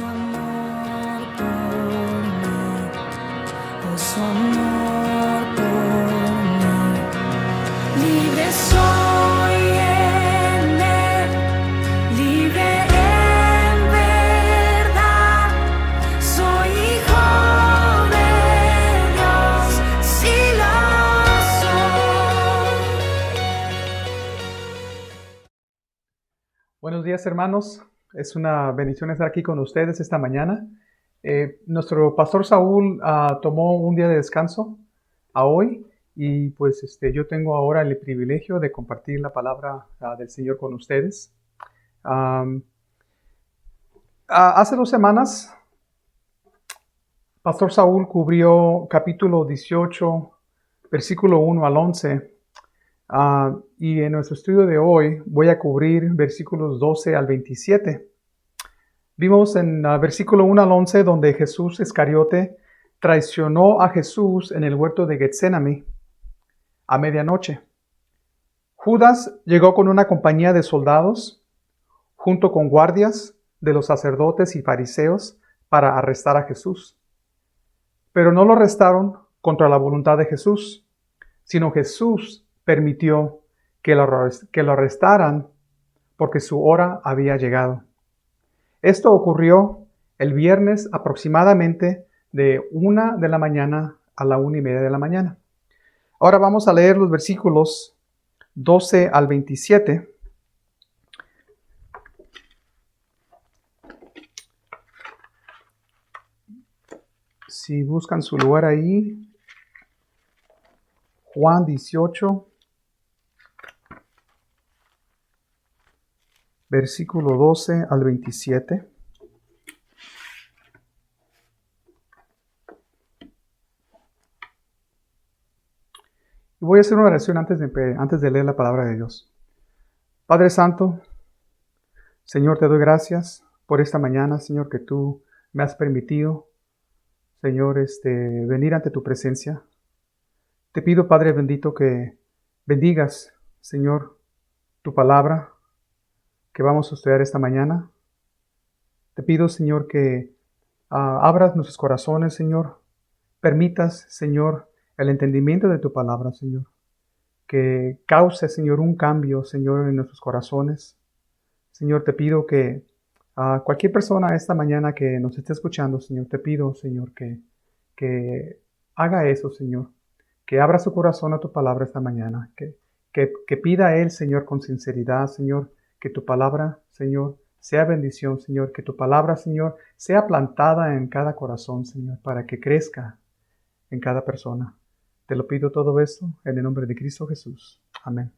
su amor por mí, oh su amor por mí. Libre soy en él, libre en verdad, soy hijo de Dios, sí lo soy. Buenos días, hermanos. Es una bendición estar aquí con ustedes esta mañana. Nuestro pastor Saúl tomó un día de descanso a hoy y pues yo tengo ahora el privilegio de compartir la palabra del Señor con ustedes. Hace 2 semanas, pastor Saúl cubrió capítulo 18, versículo 1 al 11. Y en nuestro estudio de hoy voy a cubrir versículos 12 al 27. Vimos en versículo 1 al 11 donde Jesús Iscariote traicionó a Jesús en el huerto de Getsemaní a medianoche. Judas llegó con una compañía de soldados junto con guardias de los sacerdotes y fariseos para arrestar a Jesús. Pero no lo arrestaron contra la voluntad de Jesús, sino Jesús permitió que lo arrestaran porque su hora había llegado. Esto ocurrió el viernes aproximadamente de 1 de la mañana a la 1:30 de la mañana. Ahora vamos a leer los versículos 12 al 27. Si buscan su lugar ahí, Juan 18, versículo 12 al 27. Y voy a hacer una oración antes de leer la palabra de Dios. Padre Santo, Señor, te doy gracias por esta mañana, Señor, que tú me has permitido, Señor, venir ante tu presencia. Te pido, Padre bendito, que bendigas, Señor, tu palabra que vamos a estudiar esta mañana. Te pido, Señor, que abras nuestros corazones, Señor. Permitas, Señor, el entendimiento de tu palabra, Señor. Que cause, Señor, un cambio, Señor, en nuestros corazones. Señor, te pido que cualquier persona esta mañana que nos esté escuchando, Señor, te pido, Señor, que haga eso, Señor. Que abra su corazón a tu palabra esta mañana. Que pida a Él, Señor, con sinceridad, Señor, que tu palabra, Señor, sea bendición, Señor. Que tu palabra, Señor, sea plantada en cada corazón, Señor, para que crezca en cada persona. Te lo pido todo esto en el nombre de Cristo Jesús. Amén.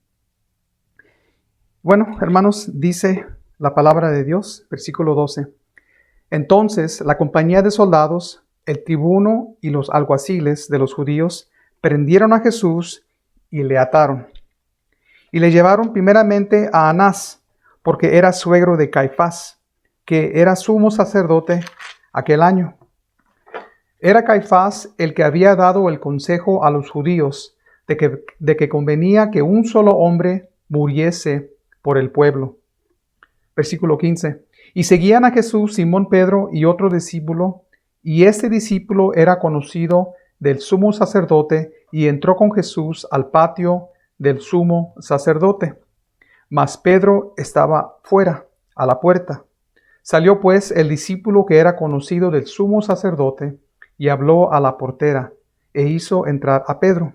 Bueno, hermanos, dice la palabra de Dios, versículo 12. Entonces la compañía de soldados, el tribuno y los alguaciles de los judíos prendieron a Jesús y le ataron. Y le llevaron primeramente a Anás, porque era suegro de Caifás, que era sumo sacerdote aquel año. Era Caifás el que había dado el consejo a los judíos de que convenía que un solo hombre muriese por el pueblo. Versículo 15. Y seguían a Jesús Simón Pedro y otro discípulo, y este discípulo era conocido del sumo sacerdote, y entró con Jesús al patio del sumo sacerdote. Mas Pedro estaba fuera, a la puerta. Salió pues el discípulo que era conocido del sumo sacerdote, y habló a la portera, e hizo entrar a Pedro.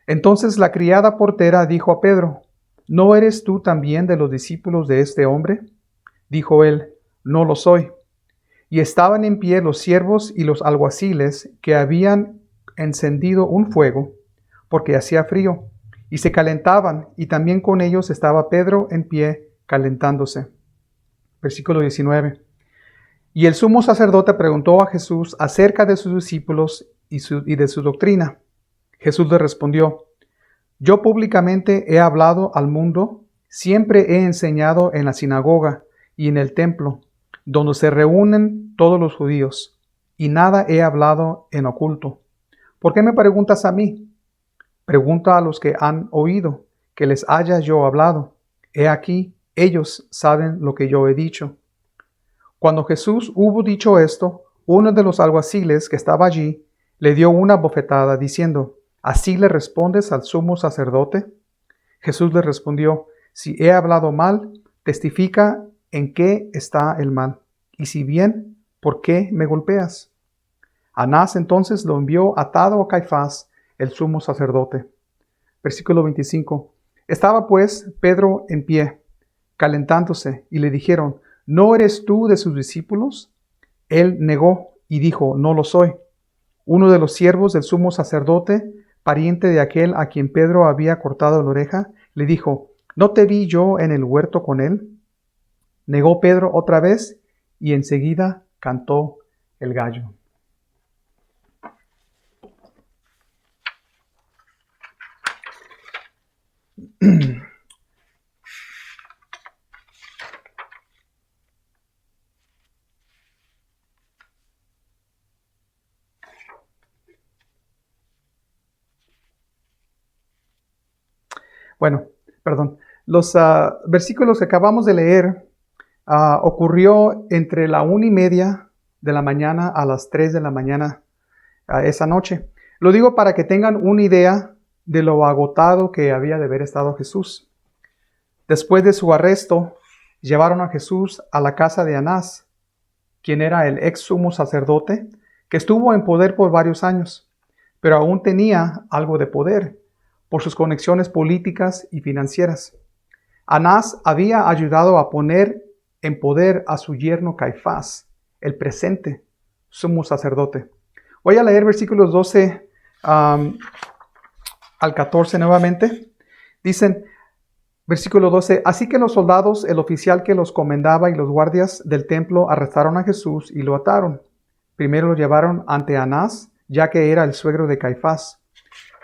Entonces la criada portera dijo a Pedro: ¿No eres tú también de los discípulos de este hombre? Dijo él: No lo soy. Y estaban en pie los siervos y los alguaciles que habían encendido un fuego, porque hacía frío, y se calentaban, y también con ellos estaba Pedro en pie calentándose. Versículo 19. Y el sumo sacerdote preguntó a Jesús acerca de sus discípulos y de su doctrina. Jesús le respondió: Yo públicamente he hablado al mundo, siempre he enseñado en la sinagoga y en el templo, donde se reúnen todos los judíos, y nada he hablado en oculto. ¿Por qué me preguntas a mí? Pregunta a los que han oído, que les haya yo hablado. He aquí, ellos saben lo que yo he dicho. Cuando Jesús hubo dicho esto, uno de los alguaciles que estaba allí le dio una bofetada, diciendo, ¿así le respondes al sumo sacerdote? Jesús le respondió, si he hablado mal, testifica en qué está el mal, y si bien, ¿por qué me golpeas? Anás entonces lo envió atado a Caifás, el sumo sacerdote. Versículo 25. Estaba pues Pedro en pie, calentándose, y le dijeron, ¿no eres tú de sus discípulos? Él negó y dijo, no lo soy. Uno de los siervos del sumo sacerdote, pariente de aquel a quien Pedro había cortado la oreja, le dijo, ¿no te vi yo en el huerto con él? Negó Pedro otra vez y enseguida cantó el gallo. Bueno, perdón. Los versículos que acabamos de leer ocurrió entre la 1:30 de la mañana a las 3 de la mañana esa noche. Lo digo para que tengan una idea de lo agotado que había de haber estado Jesús. Después de su arresto, llevaron a Jesús a la casa de Anás, quien era el ex sumo sacerdote, que estuvo en poder por varios años, pero aún tenía algo de poder por sus conexiones políticas y financieras. Anás había ayudado a poner en poder a su yerno Caifás, el presente sumo sacerdote. Voy a leer versículos 12 al 14 nuevamente. Dicen, versículo 12, así que los soldados, el oficial que los comendaba y los guardias del templo arrestaron a Jesús y lo ataron. Primero lo llevaron ante Anás, ya que era el suegro de Caifás,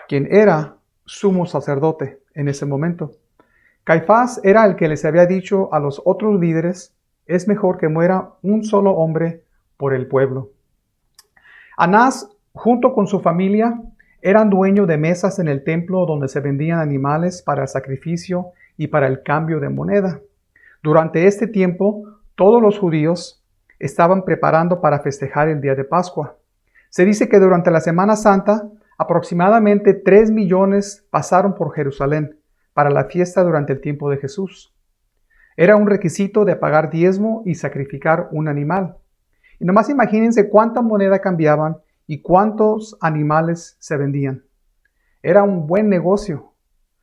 quien era sumo sacerdote en ese momento. Caifás era el que les había dicho a los otros líderes, es mejor que muera un solo hombre por el pueblo. Anás, junto con su familia, eran dueños de mesas en el templo donde se vendían animales para el sacrificio y para el cambio de moneda. Durante este tiempo, todos los judíos estaban preparando para festejar el día de Pascua. Se dice que durante la Semana Santa, aproximadamente 3 millones pasaron por Jerusalén para la fiesta durante el tiempo de Jesús. Era un requisito de pagar diezmo y sacrificar un animal. Y nomás imagínense cuánta moneda cambiaban y cuántos animales se vendían. Era un buen negocio.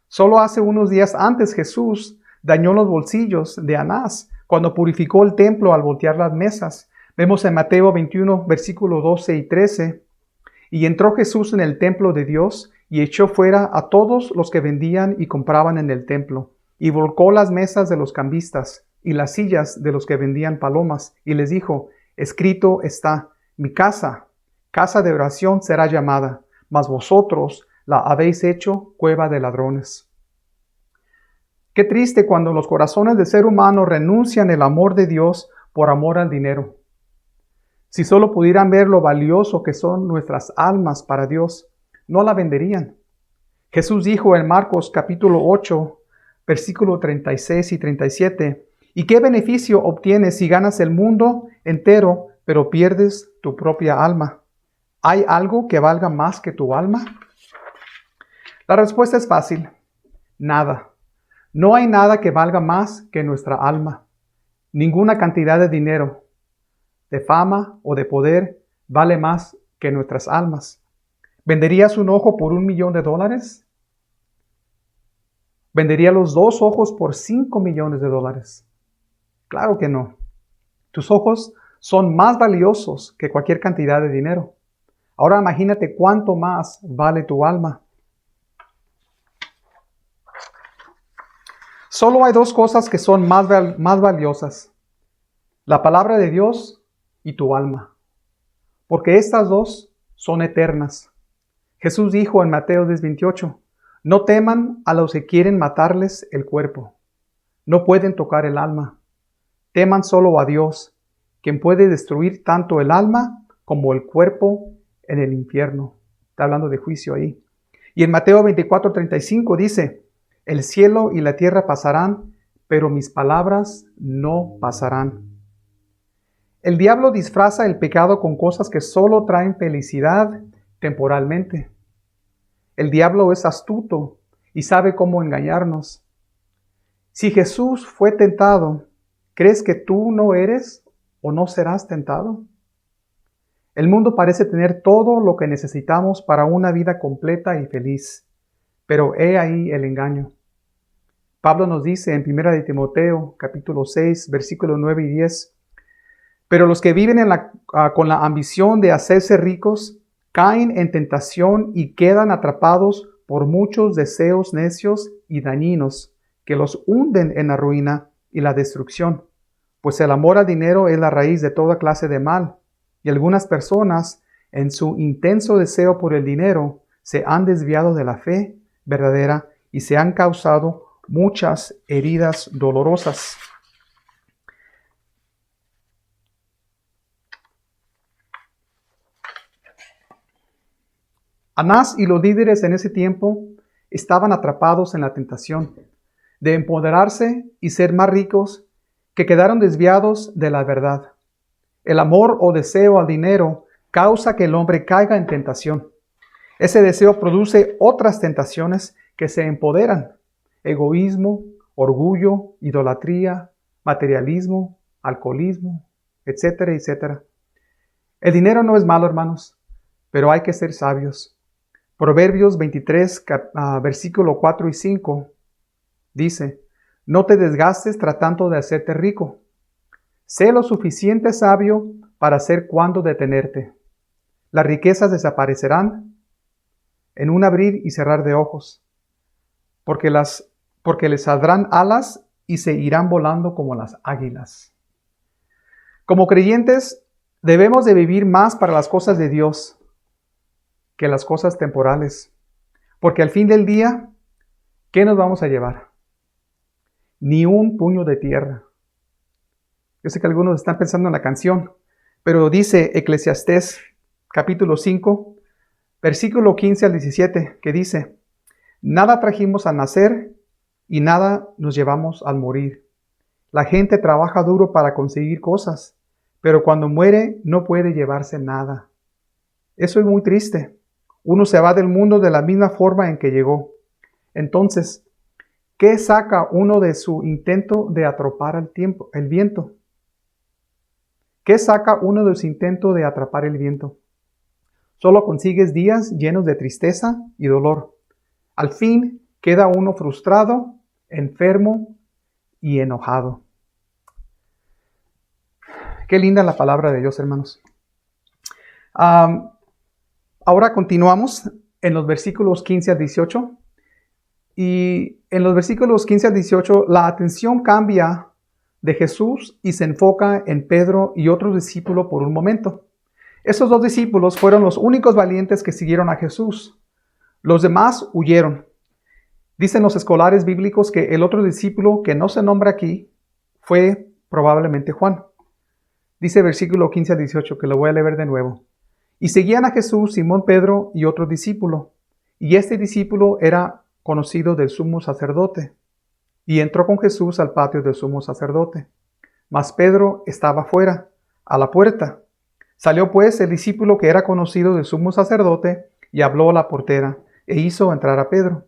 Solo hace unos días antes Jesús dañó los bolsillos de Anás cuando purificó el templo al voltear las mesas. Vemos en Mateo 21, versículos 12 y 13. Y entró Jesús en el templo de Dios y echó fuera a todos los que vendían y compraban en el templo, y volcó las mesas de los cambistas y las sillas de los que vendían palomas, y les dijo, escrito está, mi casa, casa de oración será llamada, mas vosotros la habéis hecho cueva de ladrones. Qué triste cuando los corazones del ser humano renuncian el amor de Dios por amor al dinero. Si solo pudieran ver lo valioso que son nuestras almas para Dios, no la venderían. Jesús dijo en Marcos capítulo 8, versículo 36 y 37, ¿y qué beneficio obtienes si ganas el mundo entero, pero pierdes tu propia alma? ¿Hay algo que valga más que tu alma? La respuesta es fácil. Nada. No hay nada que valga más que nuestra alma. Ninguna cantidad de dinero, de fama o de poder vale más que nuestras almas. ¿Venderías un ojo por $1 millón? ¿Vendería los 2 ojos por $5 millones? Claro que no. Tus ojos son más valiosos que cualquier cantidad de dinero. Ahora imagínate cuánto más vale tu alma. Solo hay 2 cosas que son más valiosas: la palabra de Dios y tu alma, porque estas 2 son eternas. Jesús dijo en Mateo 10:28, no teman a los que quieren matarles el cuerpo, no pueden tocar el alma. Teman solo a Dios, quien puede destruir tanto el alma como el cuerpo en el infierno. Está hablando de juicio ahí. Y en Mateo 24:35 dice, el cielo y la tierra pasarán, pero mis palabras no pasarán. El diablo disfraza el pecado con cosas que solo traen felicidad temporalmente. El diablo es astuto y sabe cómo engañarnos. Si Jesús fue tentado, ¿crees que tú no eres o no serás tentado? El mundo parece tener todo lo que necesitamos para una vida completa y feliz, pero he ahí el engaño. Pablo nos dice en 1 de Timoteo, capítulo 6, versículos 9 y 10, pero los que viven con la ambición de hacerse ricos, caen en tentación y quedan atrapados por muchos deseos necios y dañinos que los hunden en la ruina y la destrucción. Pues el amor al dinero es la raíz de toda clase de mal, y algunas personas, en su intenso deseo por el dinero, se han desviado de la fe verdadera y se han causado muchas heridas dolorosas. Anás y los líderes en ese tiempo estaban atrapados en la tentación de empoderarse y ser más ricos, que quedaron desviados de la verdad. El amor o deseo al dinero causa que el hombre caiga en tentación. Ese deseo produce otras tentaciones que se empoderan: egoísmo, orgullo, idolatría, materialismo, alcoholismo, etcétera, etcétera. El dinero no es malo, hermanos, pero hay que ser sabios. Proverbios 23, versículo 4 y 5, dice: no te desgastes tratando de hacerte rico. Sé lo suficiente sabio para saber cuándo detenerte. Las riquezas desaparecerán en un abrir y cerrar de ojos, porque les saldrán alas y se irán volando como las águilas. Como creyentes, debemos de vivir más para las cosas de Dios que las cosas temporales, porque al fin del día, ¿qué nos vamos a llevar? Ni un puño de tierra. Yo sé que algunos están pensando en la canción, pero dice Eclesiastés capítulo 5, versículo 15 al 17, que dice: nada trajimos al nacer y nada nos llevamos al morir. La gente trabaja duro para conseguir cosas, pero cuando muere no puede llevarse nada. Eso es muy triste. Uno se va del mundo de la misma forma en que llegó. Entonces, ¿qué saca uno de su intento de atrapar el viento? ¿Qué saca uno de su intento de atrapar el viento? Solo consigues días llenos de tristeza y dolor. Al fin queda uno frustrado, enfermo y enojado. Qué linda la palabra de Dios, hermanos. Ahora continuamos en los versículos 15 al 18. Y en los versículos 15 al 18, la atención cambia de Jesús y se enfoca en Pedro y otro discípulo por un momento. Esos dos discípulos fueron los únicos valientes que siguieron a Jesús. Los demás huyeron. Dicen los escolares bíblicos que el otro discípulo que no se nombra aquí fue probablemente Juan. Dice versículo 15 al 18, que lo voy a leer de nuevo. Y seguían a Jesús Simón Pedro y otro discípulo. Y este discípulo era conocido del sumo sacerdote. Y entró con Jesús al patio del sumo sacerdote. Mas Pedro estaba fuera, a la puerta. Salió pues el discípulo que era conocido del sumo sacerdote y habló a la portera, e hizo entrar a Pedro.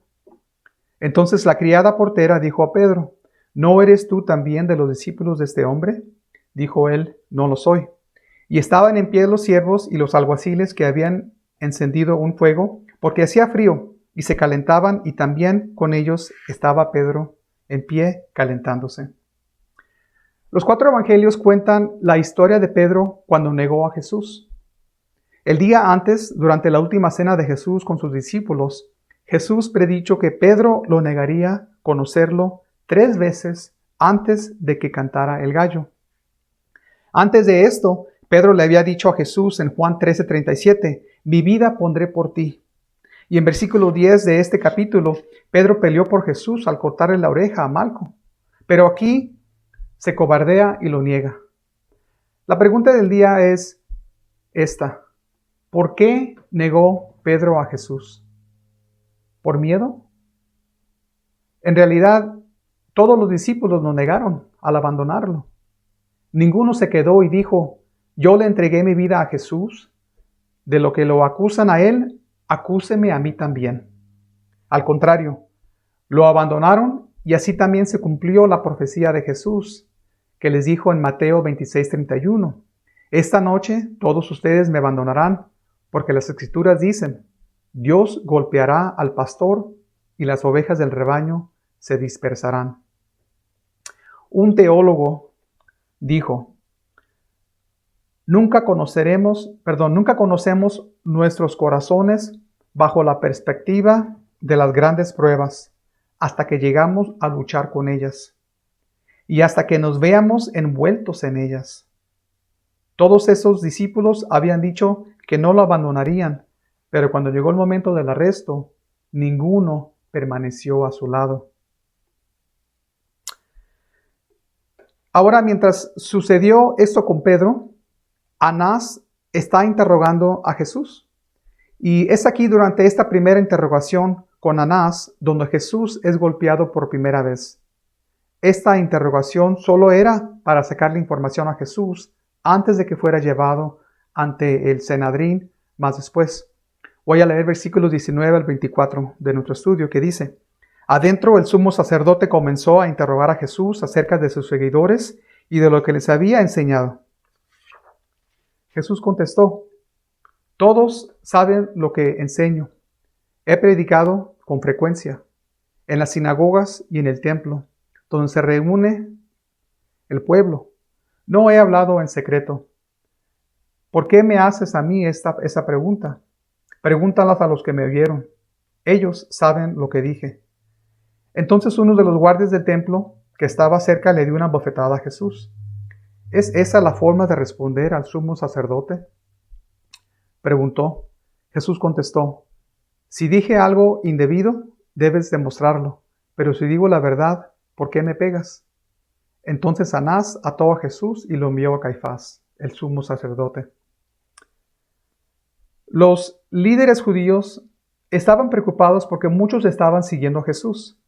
Entonces la criada portera dijo a Pedro: ¿no eres tú también de los discípulos de este hombre? Dijo él: no lo soy. Y estaban en pie los siervos y los alguaciles que habían encendido un fuego, porque hacía frío, y se calentaban, y también con ellos estaba Pedro en pie calentándose. Los 4 evangelios cuentan la historia de Pedro cuando negó a Jesús. El día antes, durante la última cena de Jesús con sus discípulos, Jesús predicho que Pedro lo negaría conocerlo 3 veces antes de que cantara el gallo. Antes de esto, Pedro le había dicho a Jesús en Juan 13:37, mi vida pondré por ti. Y en versículo 10 de este capítulo, Pedro peleó por Jesús al cortarle la oreja a Malco. Pero aquí se cobardea y lo niega. La pregunta del día es esta: ¿por qué negó Pedro a Jesús? ¿Por miedo? En realidad, todos los discípulos lo negaron al abandonarlo. Ninguno se quedó y dijo: Yo le entregué mi vida a Jesús. De lo que lo acusan a él, acúseme a mí también. Al contrario, lo abandonaron y así también se cumplió la profecía de Jesús, que les dijo en Mateo 26:31. Esta noche todos ustedes me abandonarán, porque las Escrituras dicen, Dios golpeará al pastor y las ovejas del rebaño se dispersarán. Un teólogo dijo, nunca conocemos nuestros corazones bajo la perspectiva de las grandes pruebas, hasta que llegamos a luchar con ellas y hasta que nos veamos envueltos en ellas. Todos esos discípulos habían dicho que no lo abandonarían, pero cuando llegó el momento del arresto, ninguno permaneció a su lado. Ahora, mientras sucedió esto con Pedro, Anás está interrogando a Jesús. Y es aquí durante esta primera interrogación con Anás donde Jesús es golpeado por primera vez. Esta interrogación solo era para sacarle información a Jesús antes de que fuera llevado ante el Sanedrín más después. Voy a leer versículos 19 al 24 de nuestro estudio que dice, adentro el sumo sacerdote comenzó a interrogar a Jesús acerca de sus seguidores y de lo que les había enseñado. Jesús contestó, todos saben lo que enseño. He predicado con frecuencia en las sinagogas y en el templo, donde se reúne el pueblo. No he hablado en secreto. ¿Por qué me haces a mí esa pregunta? Pregúntalas a los que me oyeron. Ellos saben lo que dije. Entonces uno de los guardias del templo que estaba cerca le dio una bofetada a Jesús. ¿Es esa la forma de responder al sumo sacerdote? Preguntó. Jesús contestó, si dije algo indebido, debes demostrarlo, pero si digo la verdad, ¿por qué me pegas? Entonces Anás ató a Jesús y lo envió a Caifás, el sumo sacerdote. Los líderes judíos estaban preocupados porque muchos estaban siguiendo a Jesús.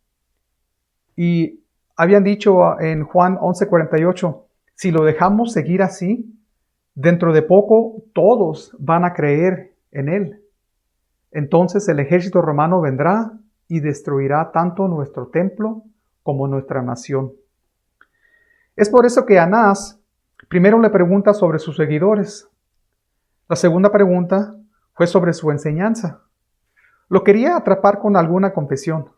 Y habían dicho en Juan 11:48, si lo dejamos seguir así, dentro de poco todos van a creer en él. Entonces el ejército romano vendrá y destruirá tanto nuestro templo como nuestra nación. Es por eso que Anás primero le pregunta sobre sus seguidores. La segunda pregunta fue sobre su enseñanza. Lo quería atrapar con alguna confesión.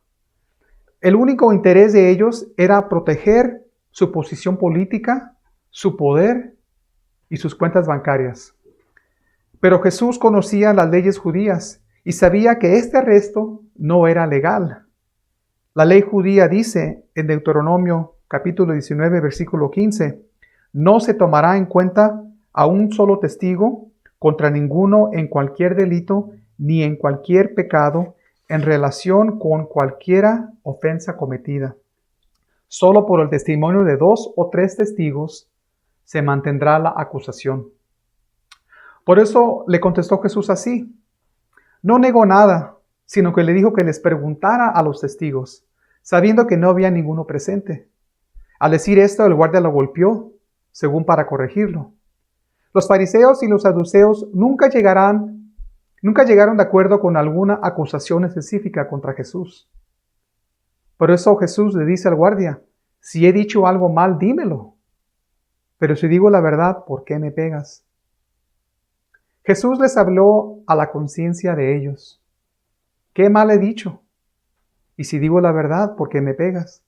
El único interés de ellos era proteger su posición política, su poder y sus cuentas bancarias. Pero Jesús conocía las leyes judías y sabía que este arresto no era legal. La ley judía dice en Deuteronomio capítulo 19, versículo 15, no se tomará en cuenta a un solo testigo contra ninguno en cualquier delito ni en cualquier pecado en relación con cualquiera ofensa cometida. Solo por el testimonio de 2 o 3 testigos se mantendrá la acusación. Por eso le contestó Jesús así. No negó nada, sino que le dijo que les preguntara a los testigos, sabiendo que no había ninguno presente. Al decir esto, el guardia lo golpeó, según para corregirlo. Los fariseos y los saduceos nunca llegaron de acuerdo con alguna acusación específica contra Jesús. Por eso Jesús le dice al guardia, si he dicho algo mal, dímelo. Pero si digo la verdad, ¿por qué me pegas? Jesús les habló a la conciencia de ellos. ¿Qué mal he dicho? Y si digo la verdad, ¿por qué me pegas?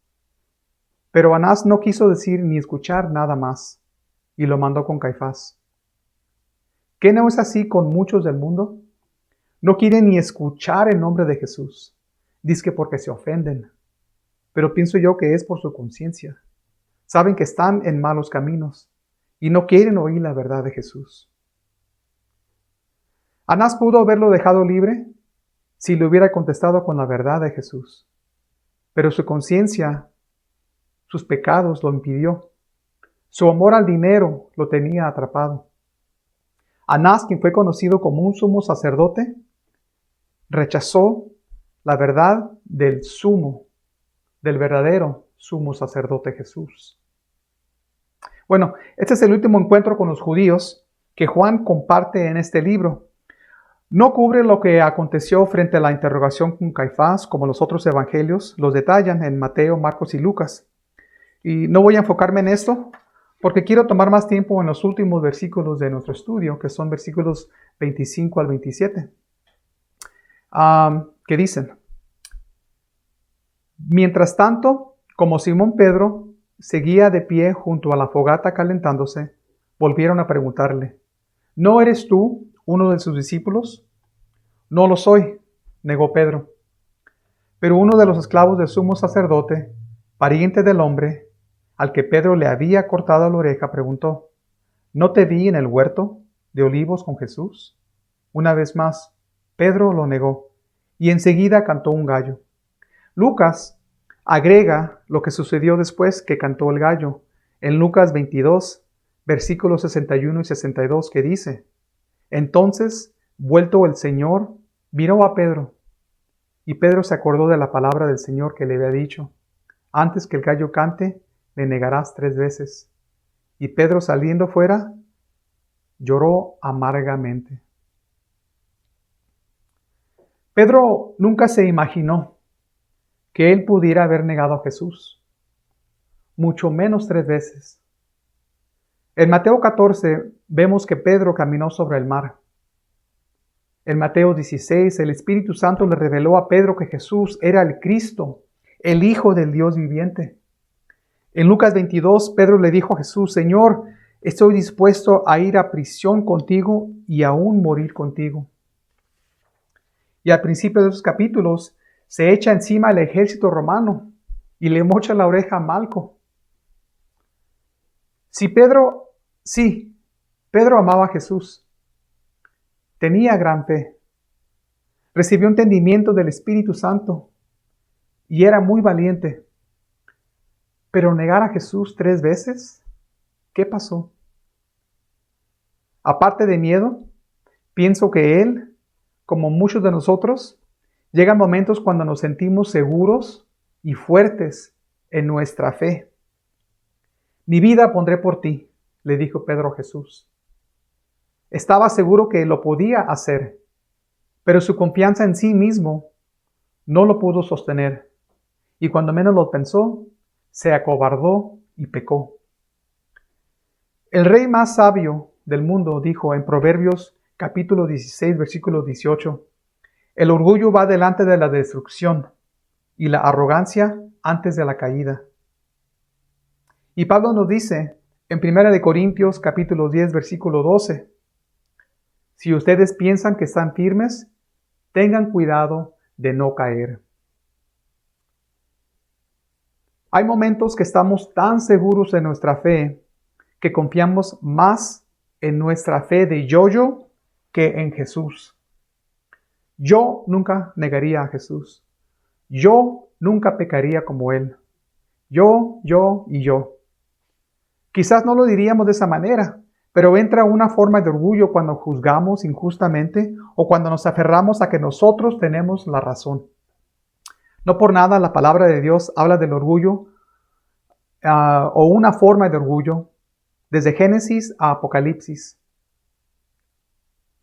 Pero Anás no quiso decir ni escuchar nada más, y lo mandó con Caifás. ¿Qué no es así con muchos del mundo? No quieren ni escuchar el nombre de Jesús. Dice que porque se ofenden. Pero pienso yo que es por su conciencia. Saben que están en malos caminos y no quieren oír la verdad de Jesús. Anás pudo haberlo dejado libre si le hubiera contestado con la verdad de Jesús. Pero su conciencia, sus pecados lo impidió. Su amor al dinero lo tenía atrapado. Anás, quien fue conocido como un sumo sacerdote, rechazó la verdad del verdadero sumo sacerdote Jesús. Bueno, este es el último encuentro con los judíos que Juan comparte en este libro. No cubre lo que aconteció frente a la interrogación con Caifás, como los otros evangelios los detallan en Mateo, Marcos y Lucas. Y no voy a enfocarme en esto, porque quiero tomar más tiempo en los últimos versículos de nuestro estudio, que son versículos 25 al 27, que dicen: Mientras tanto, como Simón Pedro seguía de pie junto a la fogata calentándose, volvieron a preguntarle: ¿No eres tú uno de sus discípulos? No lo soy, negó Pedro. Pero uno de los esclavos del sumo sacerdote, pariente del hombre al que Pedro le había cortado la oreja, preguntó: ¿No te vi en el huerto de olivos con Jesús? Una vez más, Pedro lo negó, y enseguida cantó un gallo. Lucas agrega lo que sucedió después que cantó el gallo, en Lucas 22, versículos 61 y 62, que dice: Entonces, vuelto el Señor, miró a Pedro, y Pedro se acordó de la palabra del Señor que le había dicho: Antes que el gallo cante, me negarás 3 veces. Y Pedro, saliendo fuera, lloró amargamente. Pedro nunca se imaginó que él pudiera haber negado a Jesús, mucho menos 3 veces. En Mateo 14 vemos que Pedro caminó sobre el mar. En Mateo 16 el Espíritu Santo le reveló a Pedro que Jesús era el Cristo, el Hijo del Dios viviente. En Lucas 22 Pedro le dijo a Jesús: Señor, estoy dispuesto a ir a prisión contigo y aún morir contigo. Y al principio de esos capítulos se echa encima el ejército romano y le mocha la oreja a Malco. Pedro amaba a Jesús. Tenía gran fe. Recibió entendimiento del Espíritu Santo y era muy valiente. Pero negar a Jesús 3 veces, ¿qué pasó? Aparte de miedo, pienso que él, como muchos de nosotros, llegan momentos cuando nos sentimos seguros y fuertes en nuestra fe. Mi vida pondré por ti, le dijo Pedro a Jesús. Estaba seguro que lo podía hacer, pero su confianza en sí mismo no lo pudo sostener, y cuando menos lo pensó, se acobardó y pecó. El rey más sabio del mundo dijo en Proverbios capítulo 16, versículo 18: El orgullo va delante de la destrucción y la arrogancia antes de la caída. Y Pablo nos dice en 1 Corintios capítulo 10, versículo 12: Si ustedes piensan que están firmes, tengan cuidado de no caer. Hay momentos que estamos tan seguros de nuestra fe que confiamos más en nuestra fe de yo que en Jesús. Yo nunca negaría a Jesús. Yo nunca pecaría como Él. Yo y yo. Quizás no lo diríamos de esa manera, pero entra una forma de orgullo cuando juzgamos injustamente o cuando nos aferramos a que nosotros tenemos la razón. No por nada la palabra de Dios habla del orgullo o una forma de orgullo desde Génesis a Apocalipsis.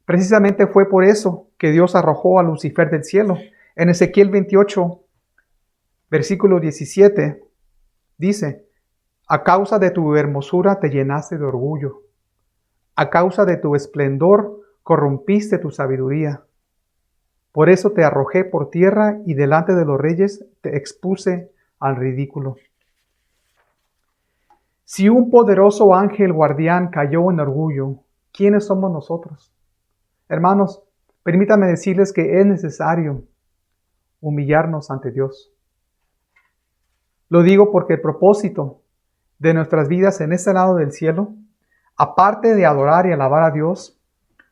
Precisamente fue por eso que Dios arrojó a Lucifer del cielo. En Ezequiel 28, versículo 17, dice: A causa de tu hermosura te llenaste de orgullo. A causa de tu esplendor corrompiste tu sabiduría. Por eso te arrojé por tierra y delante de los reyes te expuse al ridículo. Si un poderoso ángel guardián cayó en orgullo, ¿quiénes somos nosotros? Hermanos, permítanme decirles que es necesario humillarnos ante Dios. Lo digo porque el propósito de nuestras vidas en este lado del cielo, aparte de adorar y alabar a Dios,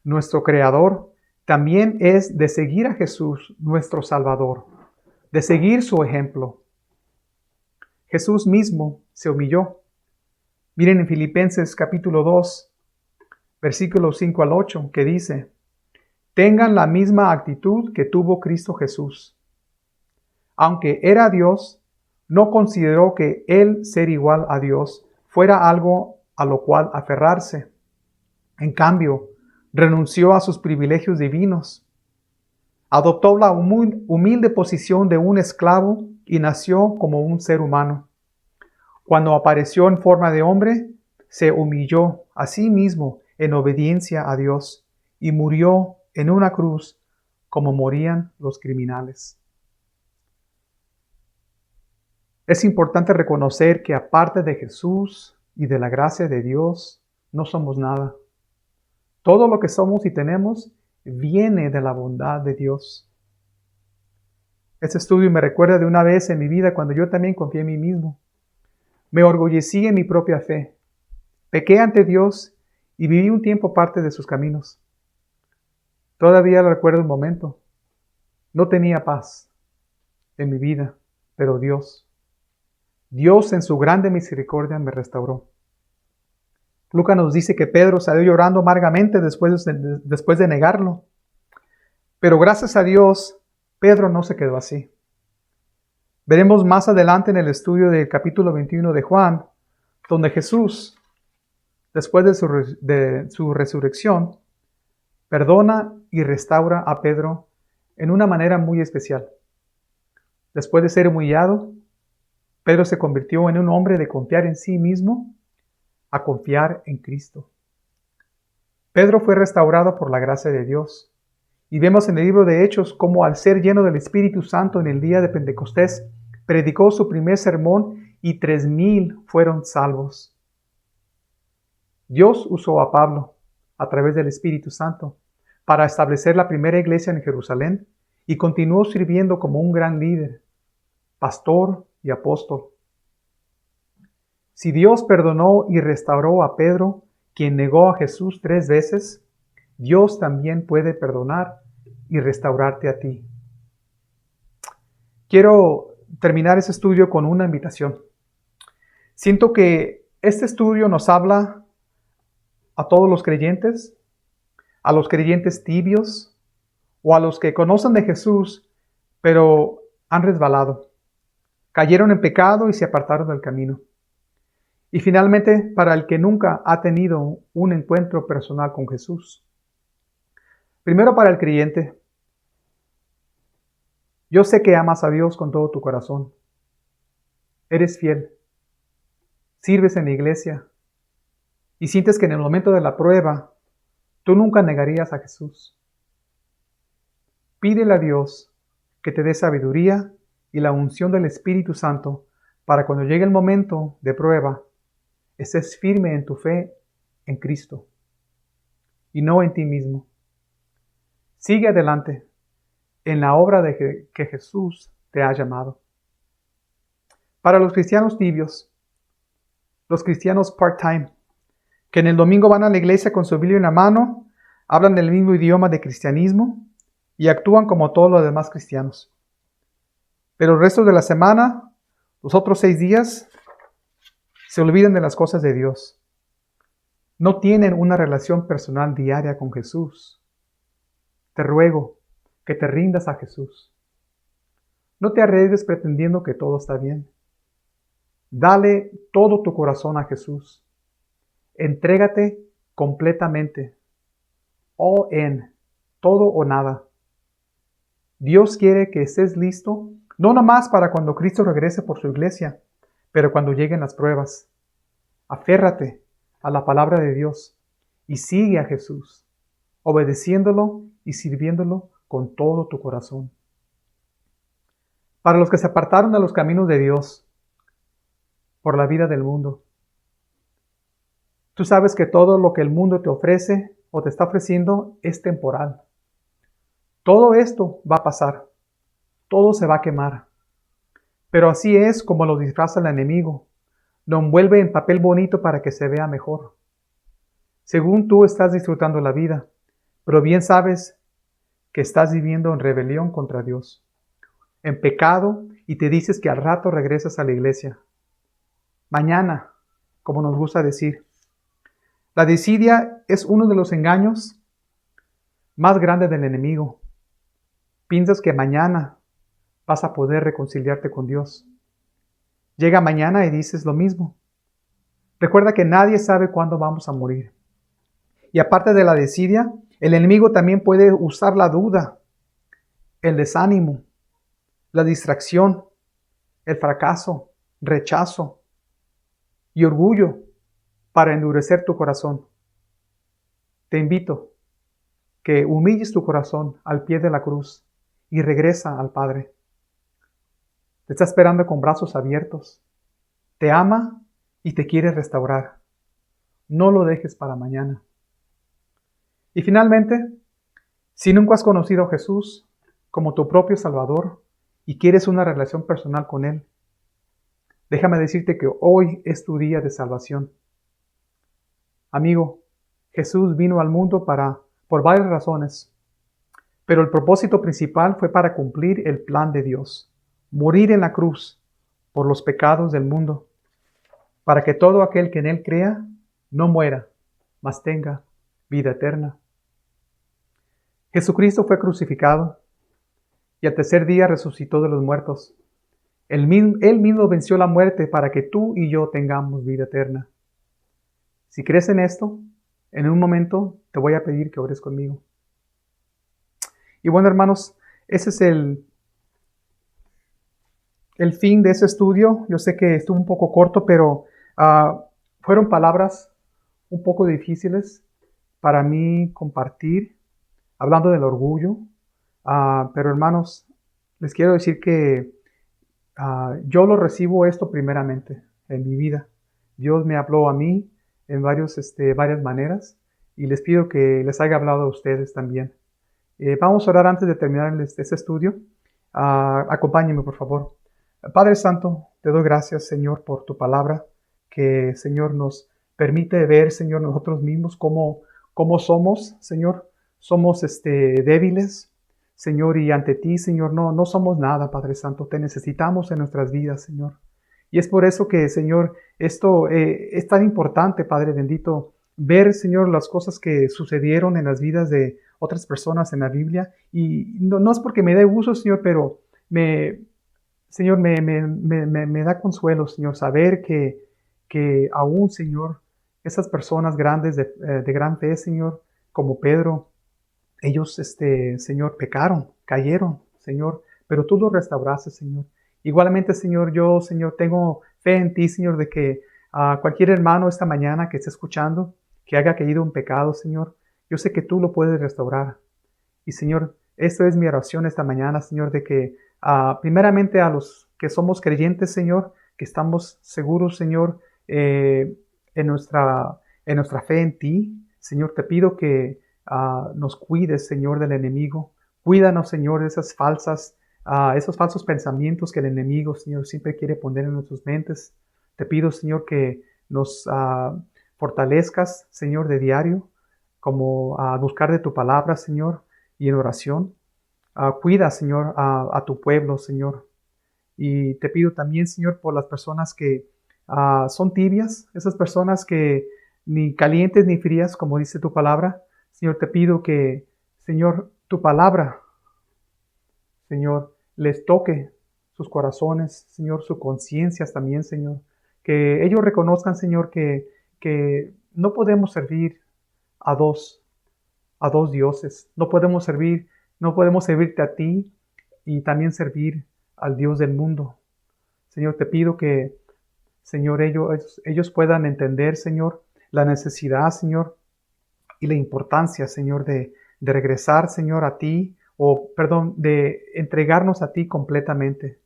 nuestro Creador, también es de seguir a Jesús, nuestro Salvador, de seguir su ejemplo. Jesús mismo se humilló. Miren en Filipenses capítulo 2, versículos 5 al 8, que dice: Tengan la misma actitud que tuvo Cristo Jesús. Aunque era Dios, no consideró que el ser igual a Dios fuera algo a lo cual aferrarse. En cambio, renunció a sus privilegios divinos, adoptó la humilde posición de un esclavo y nació como un ser humano. Cuando apareció en forma de hombre, se humilló a sí mismo en obediencia a Dios y murió en una cruz como morían los criminales. Es importante reconocer que aparte de Jesús y de la gracia de Dios, no somos nada. Todo lo que somos y tenemos viene de la bondad de Dios. Este estudio me recuerda de una vez en mi vida cuando yo también confié en mí mismo. Me orgullecí en mi propia fe. Pequé ante Dios y viví un tiempo parte de sus caminos. Todavía recuerdo el momento. No tenía paz en mi vida, pero Dios en su grande misericordia me restauró. Lucas nos dice que Pedro salió llorando amargamente después de negarlo. Pero gracias a Dios, Pedro no se quedó así. Veremos más adelante en el estudio del capítulo 21 de Juan, donde Jesús, después de su resurrección, perdona y restaura a Pedro en una manera muy especial. Después de ser humillado, Pedro se convirtió en un hombre de confiar en sí mismo a confiar en Cristo. Pedro fue restaurado por la gracia de Dios. Y vemos en el libro de Hechos cómo al ser lleno del Espíritu Santo en el día de Pentecostés, predicó su primer sermón y 3,000 fueron salvos. Dios usó a Pablo a través del Espíritu Santo para establecer la primera iglesia en Jerusalén y continuó sirviendo como un gran líder, pastor y apóstol. Si Dios perdonó y restauró a Pedro, quien negó a Jesús 3 veces, Dios también puede perdonar y restaurarte a ti. Quiero terminar ese estudio con una invitación. Siento que este estudio nos habla a todos los creyentes, a los creyentes tibios o a los que conocen de Jesús, pero han resbalado, cayeron en pecado y se apartaron del camino. Y finalmente, para el que nunca ha tenido un encuentro personal con Jesús. Primero para el creyente. Yo sé que amas a Dios con todo tu corazón. Eres fiel. Sirves en la iglesia. Y sientes que en el momento de la prueba, tú nunca negarías a Jesús. Pídele a Dios que te dé sabiduría y la unción del Espíritu Santo para cuando llegue el momento de prueba, estés firme en tu fe en Cristo y no en ti mismo. Sigue adelante en la obra de que Jesús te ha llamado. Para los cristianos tibios, los cristianos part-time, que en el domingo van a la iglesia con su Biblia en la mano, hablan el mismo idioma de cristianismo y actúan como todos los demás cristianos. Pero el resto de la semana, los otros 6 días, se olvidan de las cosas de Dios. No tienen una relación personal diaria con Jesús. Te ruego que te rindas a Jesús. No te arriesgues pretendiendo que todo está bien. Dale todo tu corazón a Jesús. Entrégate completamente. All in. Todo o nada. Dios quiere que estés listo, no nomás para cuando Cristo regrese por su iglesia, pero cuando lleguen las pruebas. Aférrate a la palabra de Dios y sigue a Jesús, obedeciéndolo y sirviéndolo con todo tu corazón. Para los que se apartaron de los caminos de Dios por la vida del mundo, tú sabes que todo lo que el mundo te ofrece o te está ofreciendo es temporal. Todo esto va a pasar, todo se va a quemar. Pero así es como lo disfraza el enemigo. Lo envuelve en papel bonito para que se vea mejor. Según tú estás disfrutando la vida, pero bien sabes que estás viviendo en rebelión contra Dios, en pecado, y te dices que al rato regresas a la iglesia. Mañana, como nos gusta decir. La desidia es uno de los engaños más grandes del enemigo. Piensas que mañana vas a poder reconciliarte con Dios. Llega mañana y dices lo mismo. Recuerda que nadie sabe cuándo vamos a morir. Y aparte de la desidia, el enemigo también puede usar la duda, el desánimo, la distracción, el fracaso, rechazo y orgullo para endurecer tu corazón. Te invito que humilles tu corazón al pie de la cruz y regresa al Padre. Te está esperando con brazos abiertos. Te ama y te quiere restaurar. No lo dejes para mañana. Y finalmente, si nunca has conocido a Jesús como tu propio Salvador y quieres una relación personal con Él, déjame decirte que hoy es tu día de salvación. Amigo, Jesús vino al mundo por varias razones, pero el propósito principal fue para cumplir el plan de Dios, morir en la cruz por los pecados del mundo, para que todo aquel que en Él crea no muera, mas tenga vida eterna. Jesucristo fue crucificado y al tercer día resucitó de los muertos. Él mismo venció la muerte para que tú y yo tengamos vida eterna. Si crees en esto, en un momento te voy a pedir que ores conmigo. Y bueno, hermanos, ese es el fin de ese estudio. Yo sé que estuvo un poco corto, pero fueron palabras un poco difíciles para mí compartir, hablando del orgullo. Pero hermanos, les quiero decir que yo lo recibo esto primeramente en mi vida. Dios me habló a mí en varias maneras y les pido que les haya hablado a ustedes también. Vamos a orar antes de terminar este estudio. Acompáñenme, por favor. Padre Santo, te doy gracias, Señor, por tu palabra, que, Señor, nos permite ver, Señor, nosotros mismos cómo somos, Señor. Somos débiles, Señor, y ante ti, Señor, no somos nada, Padre Santo. Te necesitamos en nuestras vidas, Señor. Y es por eso que, Señor, esto es tan importante, Padre bendito, ver, Señor, las cosas que sucedieron en las vidas de otras personas en la Biblia. Y no es porque me dé gusto, Señor, pero Señor, me da consuelo, Señor, saber que aún, Señor, esas personas grandes de gran fe, Señor, como Pedro, ellos, Señor, pecaron, cayeron, Señor, pero tú los restauraste, Señor. Igualmente, Señor, yo, Señor, tengo fe en ti, Señor, de que cualquier hermano esta mañana que esté escuchando, que haya caído en pecado, Señor, yo sé que tú lo puedes restaurar. Y, Señor, esto es mi oración esta mañana, Señor, de que primeramente a los que somos creyentes, Señor, que estamos seguros, Señor, en nuestra fe en ti, Señor, te pido que nos cuides, Señor, del enemigo. Cuídanos, Señor, de esos falsos pensamientos que el enemigo, Señor, siempre quiere poner en nuestras mentes. Te pido, Señor, que nos fortalezcas, Señor, de diario, como a buscar de tu palabra, Señor, y en oración. Cuida, Señor, a tu pueblo, Señor. Y te pido también, Señor, por las personas que son tibias, esas personas que ni calientes ni frías, como dice tu palabra. Señor, te pido que, Señor, tu palabra, Señor, les toque sus corazones, Señor, sus conciencias también, Señor. Que ellos reconozcan, Señor, que no podemos servir a dos dioses. No podemos servirte a ti y también servir al Dios del mundo. Señor, te pido que, Señor, ellos puedan entender, Señor, la necesidad, Señor, y la importancia, Señor, de regresar, Señor, a ti, de entregarnos a ti completamente.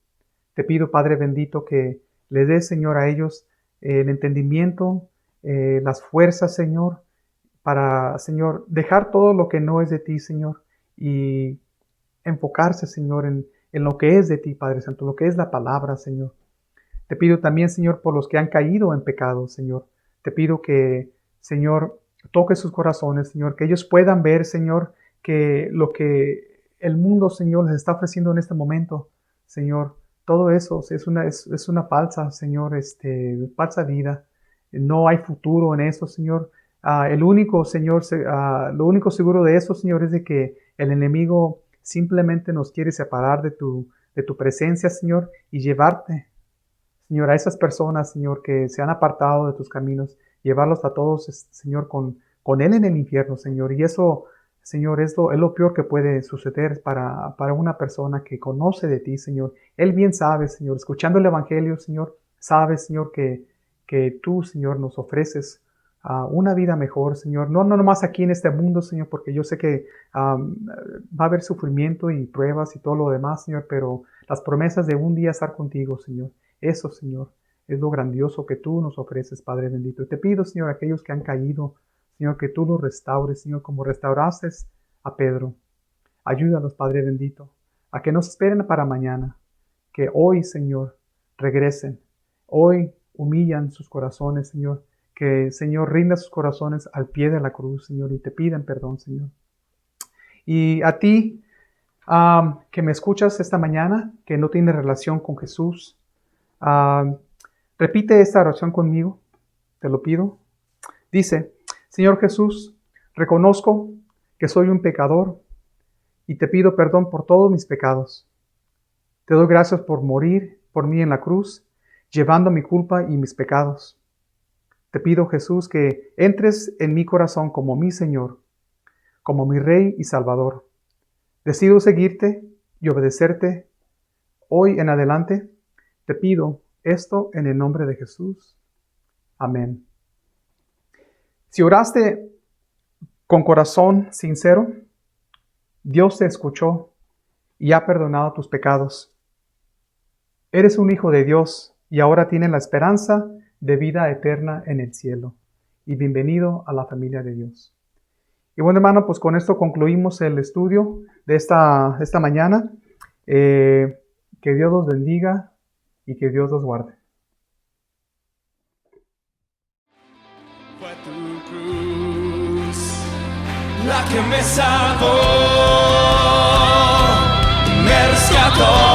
Te pido, Padre bendito, que les des, Señor, a ellos el entendimiento, las fuerzas, Señor, para, Señor, dejar todo lo que no es de ti, Señor, y enfocarse, Señor, en lo que es de ti, Padre Santo, lo que es la palabra, Señor. Te pido también, Señor, por los que han caído en pecado, Señor. Te pido que, Señor, toque sus corazones, Señor, que ellos puedan ver, Señor, que lo que el mundo, Señor, les está ofreciendo en este momento, Señor, todo eso es una falsa, Señor, falsa vida. No hay futuro en eso, Señor. El único, Señor, lo único seguro de eso, Señor, es de que el enemigo simplemente nos quiere separar de tu presencia, Señor, y llevarte, Señor, a esas personas, Señor, que se han apartado de tus caminos, llevarlos a todos, Señor, con con Él en el infierno, Señor. Y eso, Señor, es lo peor que puede suceder para una persona que conoce de ti, Señor. Él bien sabe, Señor, escuchando el Evangelio, Señor, sabe, Señor, que tú, Señor, nos ofreces una vida mejor, Señor. No nomás aquí en este mundo, Señor, porque yo sé que va a haber sufrimiento y pruebas y todo lo demás, Señor, pero las promesas de un día estar contigo, Señor. Eso, Señor, es lo grandioso que tú nos ofreces, Padre bendito. Y te pido, Señor, a aquellos que han caído, Señor, que tú los restaures, Señor, como restauraste a Pedro. Ayúdanos, Padre bendito, a que no se esperen para mañana, que hoy, Señor, regresen. Hoy humillan sus corazones, Señor. Que, Señor, rinda sus corazones al pie de la cruz, Señor, y te piden perdón, Señor. Y a ti, que me escuchas esta mañana, que no tienes relación con Jesús, repite esta oración conmigo, te lo pido. Dice: Señor Jesús, reconozco que soy un pecador y te pido perdón por todos mis pecados. Te doy gracias por morir por mí en la cruz, llevando mi culpa y mis pecados. Te pido, Jesús, que entres en mi corazón como mi Señor, como mi Rey y Salvador. Decido seguirte y obedecerte hoy en adelante. Te pido esto en el nombre de Jesús. Amén. Si oraste con corazón sincero, Dios te escuchó y ha perdonado tus pecados. Eres un hijo de Dios y ahora tienes la esperanza de vida eterna en el cielo. Y bienvenido a la familia de Dios. Y bueno, hermano, pues con esto concluimos el estudio de esta mañana. Que Dios los bendiga y que Dios los guarde. Fue tu cruz la que me salvó, me rescató.